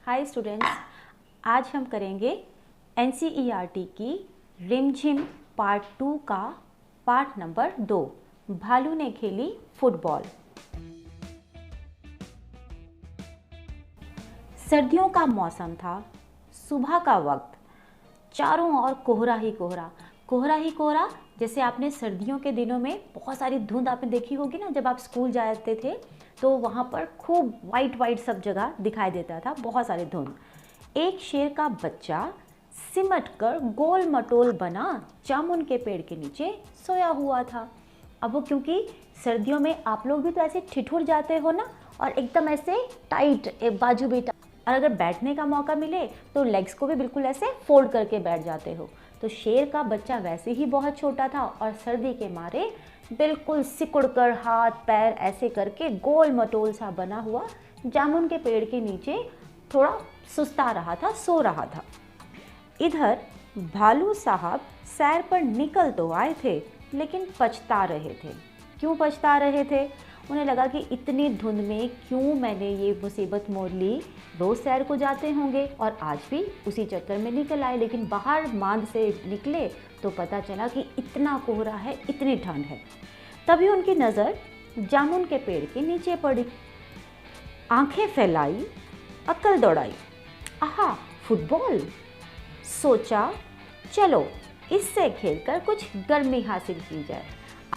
Hi students, आज हम करेंगे एनसीईआरटी की रिमझिम पार्ट 2 का पार्ट नंबर 2। भालू ने खेली फुटबॉल। सर्दियों का मौसम था, सुबह का वक्त, चारों ओर कोहरा ही कोहरा, कोहरा ही कोहरा। जैसे आपने सर्दियों के दिनों में बहुत सारी धुंध आपने देखी होगी ना, जब आप स्कूल जाते थे तो वहाँ पर खूब वाइट वाइट सब जगह दिखाई देता था, बहुत सारी धुंध। एक शेर का बच्चा सिमट कर गोल मटोल बना जामुन के पेड़ के नीचे सोया हुआ था। अब वो, क्योंकि सर्दियों में आप लोग भी तो ऐसे ठिठुर जाते हो ना, और एकदम ऐसे टाइट, बाजू भी टाइट, और अगर बैठने का मौका मिले तो लेग्स को भी बिल्कुल ऐसे फोल्ड करके बैठ जाते हो। तो शेर का बच्चा वैसे ही बहुत छोटा था और सर्दी के मारे बिल्कुल सिकुड़ कर हाथ पैर ऐसे करके गोल मटोल सा बना हुआ जामुन के पेड़ के नीचे थोड़ा सुस्ता रहा था, सो रहा था। इधर भालू साहब सैर पर निकल तो आए थे, लेकिन पछता रहे थे। क्यों पछता रहे थे? उन्हें लगा कि इतनी धुंध में क्यों मैंने ये मुसीबत मोल ली। रोज़ सैर को जाते होंगे और आज भी उसी चक्कर में निकल आए, लेकिन बाहर मांद से निकले तो पता चला कि इतना कोहरा है, इतनी ठंड है। तभी उनकी नज़र जामुन के पेड़ के नीचे पड़ी। आंखें फैलाई, अक्ल दौड़ाई, आहा फुटबॉल। सोचा चलो इससे खेलकर कुछ गर्मी हासिल की जाए।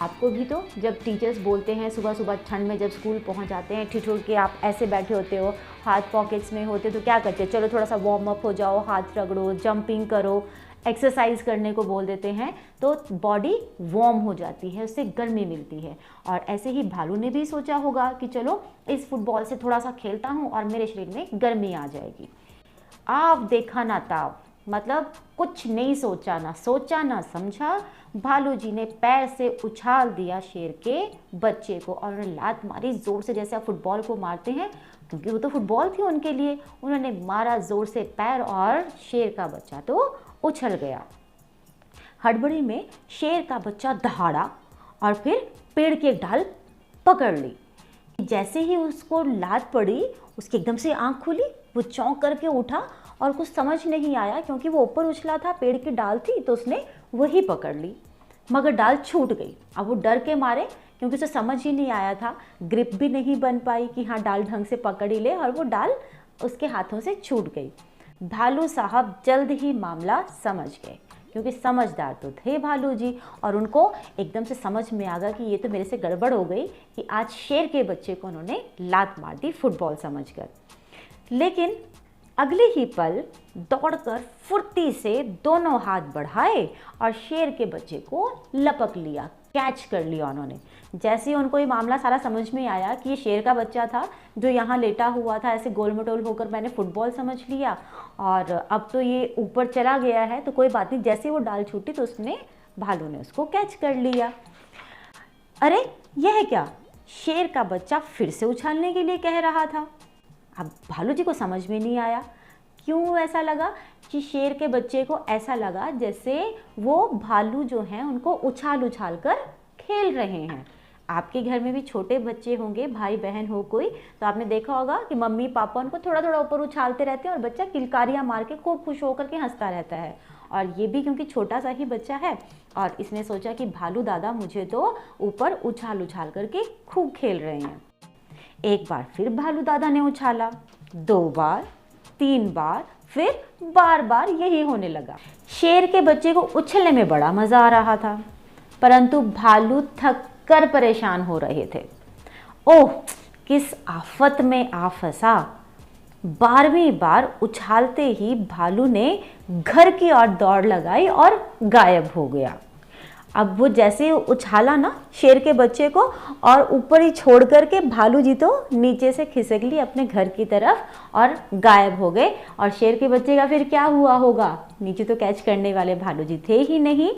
आपको भी तो जब टीचर्स बोलते हैं सुबह सुबह ठंड में, जब स्कूल पहुंच जाते हैं, ठिठुर के आप ऐसे बैठे होते हो, हाथ पॉकेट्स में होते, तो क्या करते हैं? चलो थोड़ा सा वार्म अप हो जाओ, हाथ रगड़ो, जंपिंग करो, एक्सरसाइज करने को बोल देते हैं, तो बॉडी वार्म हो जाती है, उससे गर्मी मिलती है। और ऐसे ही भालू ने भी सोचा होगा कि चलो इस फुटबॉल से थोड़ा सा खेलता हूँ और मेरे शरीर में गर्मी आ जाएगी। आप देखा ना ताव, मतलब कुछ नहीं सोचा ना समझा, भालू जी ने पैर से उछाल दिया शेर के बच्चे को और उन्हें लात मारी जोर से, जैसे आप फुटबॉल को मारते हैं, क्योंकि वो तो फुटबॉल थी उनके लिए। उन्होंने मारा जोर से पैर और शेर का बच्चा तो उछल गया। हड़बड़ी में शेर का बच्चा दहाड़ा और फिर पेड़ की एक डाल पकड़ ली। जैसे ही उसको लात पड़ी, उसकी एकदम से आंख खुली, वो चौंक करके उठा और कुछ समझ नहीं आया, क्योंकि वो ऊपर उछला था, पेड़ की डाल थी, तो उसने वही पकड़ ली, मगर डाल छूट गई। अब वो डर के मारे, क्योंकि उसे समझ ही नहीं आया था, ग्रिप भी नहीं बन पाई कि हाँ डाल ढंग से पकड़ ही ले, और वो डाल उसके हाथों से छूट गई। भालू साहब जल्द ही मामला समझ गए, क्योंकि समझदार तो थे भालू जी, और उनको एकदम से समझ में आ गया कि ये तो मेरे से गड़बड़ हो गई कि आज शेर के बच्चे को उन्होंने लात मार दी फुटबॉल समझकर। लेकिन अगले ही पल दौड़कर फुर्ती से दोनों हाथ बढ़ाए और शेर के बच्चे को लपक लिया, कैच कर लिया उन्होंने। जैसे ही उनको ये मामला सारा समझ में आया कि ये शेर का बच्चा था जो यहाँ लेटा हुआ था, ऐसे गोल मटोल होकर मैंने फुटबॉल समझ लिया, और अब तो ये ऊपर चला गया है, तो कोई बात नहीं। जैसे वो डाल छूटी तो भालू ने उसको कैच कर लिया। अरे यह क्या, शेर का बच्चा फिर से उछालने के लिए कह रहा था। अब भालू जी को समझ में नहीं आया क्यों ऐसा लगा, कि शेर के बच्चे को ऐसा लगा जैसे वो भालू जो हैं उनको उछाल उछाल कर खेल रहे हैं। आपके घर में भी छोटे बच्चे होंगे, भाई बहन हो कोई, तो आपने देखा होगा कि मम्मी पापा उनको थोड़ा थोड़ा ऊपर उछालते रहते हैं और बच्चा किलकारियाँ मार के खूब खुश होकर के हंसता रहता है। और ये भी क्योंकि छोटा सा ही बच्चा है, और इसने सोचा कि भालू दादा मुझे तो ऊपर उछाल उछाल करके खूब खेल रहे हैं। एक बार फिर भालू दादा ने उछाला, 2 बार, 3 बार, फिर बार बार यही होने लगा। शेर के बच्चे को उछलने में बड़ा मजा आ रहा था, परंतु भालू थक कर परेशान हो रहे थे। ओह किस आफत में आ फंसा। 12वीं बार उछालते ही भालू ने घर की ओर दौड़ लगाई और गायब हो गया। अब वो जैसे उछाला ना शेर के बच्चे को, और ऊपर ही छोड़ करके भालू जी तो नीचे से खिसक लिए अपने घर की तरफ और गायब हो गए। और शेर के बच्चे का फिर क्या हुआ होगा, नीचे तो कैच करने वाले भालू जी थे ही नहीं।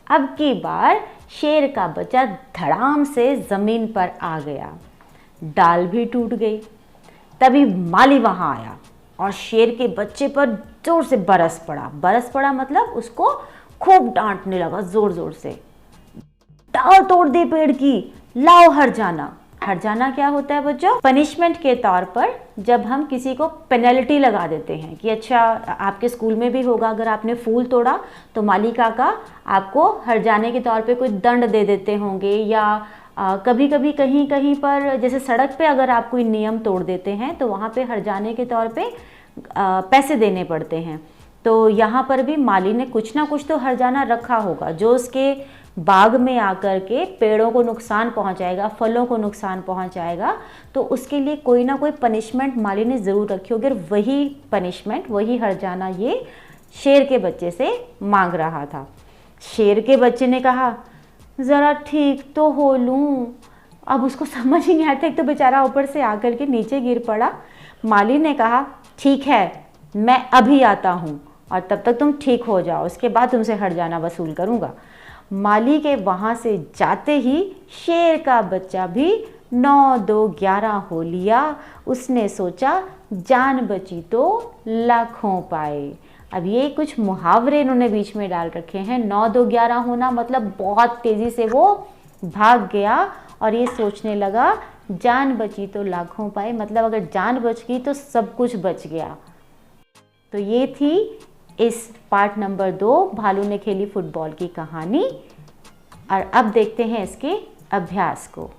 अब की बार शेर का बच्चा धड़ाम से जमीन पर आ गया, डाल भी टूट गई। तभी माली वहां आया और शेर के बच्चे पर जोर से बरस पड़ा मतलब उसको खूब डांटने लगा जोर जोर से। डाल तोड़ दे पेड़ की, लाओ हर जाना। हट जाना क्या होता है बच्चों? पनिशमेंट के तौर पर जब हम किसी को पेनल्टी लगा देते हैं कि अच्छा, आपके स्कूल में भी होगा, अगर आपने फूल तोड़ा तो माली काका आपको हट जाने के तौर पे कोई दंड दे देते होंगे, या कभी कभी कहीं कहीं पर जैसे सड़क पे अगर आप कोई नियम तोड़ देते हैं तो वहाँ पे हट जाने के तौर पे पैसे देने पड़ते हैं। तो यहाँ पर भी माली ने कुछ ना कुछ तो हर्जाना रखा होगा जो उसके बाग में आकर के पेड़ों को नुकसान पहुंचाएगा, फलों को नुकसान पहुंचाएगा, तो उसके लिए कोई ना कोई पनिशमेंट माली ने ज़रूर रखी होगी। और वही पनिशमेंट, वही हर्जाना ये शेर के बच्चे से मांग रहा था। शेर के बच्चे ने कहा, ज़रा ठीक तो हो लूँ। अब उसको समझ ही नहीं आता, एक तो बेचारा ऊपर से आकर के नीचे गिर पड़ा। माली ने कहा, ठीक है, मैं अभी आता हूँ और तब तक तुम ठीक हो जाओ, उसके बाद तुमसे हर्जाना वसूल करूँगा। माली के वहाँ से जाते ही शेर का बच्चा भी 9 2 11 हो लिया। उसने सोचा, जान बची तो लाखों पाए। अब ये कुछ मुहावरे इन्होंने बीच में डाल रखे हैं। 9 2 11 होना मतलब बहुत तेज़ी से वो भाग गया और ये सोचने लगा, जान बची तो लाखों पाए, मतलब अगर जान बच गई तो सब कुछ बच गया। तो ये थी इस पार्ट नंबर 2 भालू ने खेली फुटबॉल की कहानी। और अब देखते हैं इसके अभ्यास को।